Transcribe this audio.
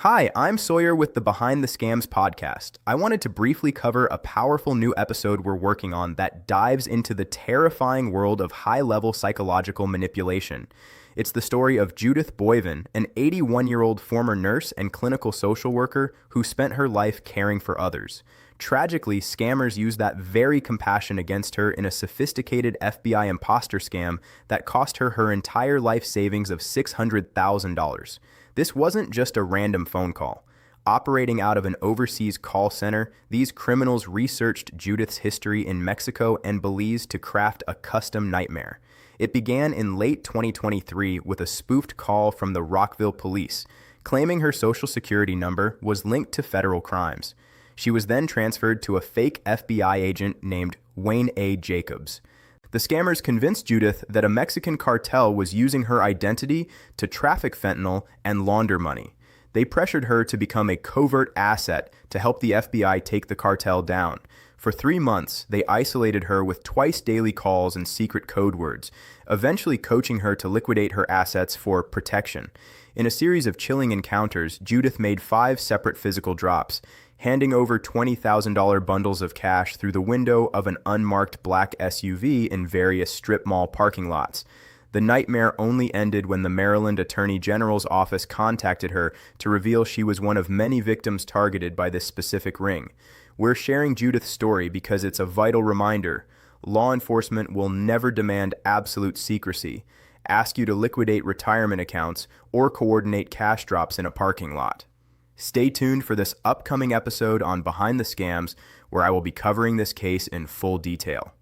Hi, I'm Sawyer with the Behind the Scams podcast. I wanted to briefly cover a powerful new episode we're working on that dives into the terrifying world of high-level psychological manipulation. It's the story of Judith Boivin, an 81-year-old former nurse and clinical social worker who spent her life caring for others. Tragically, scammers used that very compassion against her in a sophisticated FBI imposter scam that cost her her entire life savings of $600,000. This wasn't just a random phone call. Operating out of an overseas call center, these criminals researched Judith's history in Mexico and Belize to craft a custom nightmare. It began in late 2023 with a spoofed call from the Rockville police, claiming her social security number was linked to federal crimes. She was then transferred to a fake FBI agent named Wayne A. Jacobs. The scammers convinced Judith that a Mexican cartel was using her identity to traffic fentanyl and launder money. They pressured her to become a covert asset to help the FBI take the cartel down. For 3 months, they isolated her with twice-daily calls and secret code words, eventually coaching her to liquidate her assets for protection. In a series of chilling encounters, Judith made 5 separate physical drops, handing over $20,000 bundles of cash through the window of an unmarked black SUV in various strip mall parking lots. The nightmare only ended when the Maryland Attorney General's office contacted her to reveal she was one of many victims targeted by this specific ring. We're sharing Judith's story because it's a vital reminder. Law enforcement will never demand absolute secrecy, ask you to liquidate retirement accounts, or coordinate cash drops in a parking lot. Stay tuned for this upcoming episode on Behind the Scams, where I will be covering this case in full detail.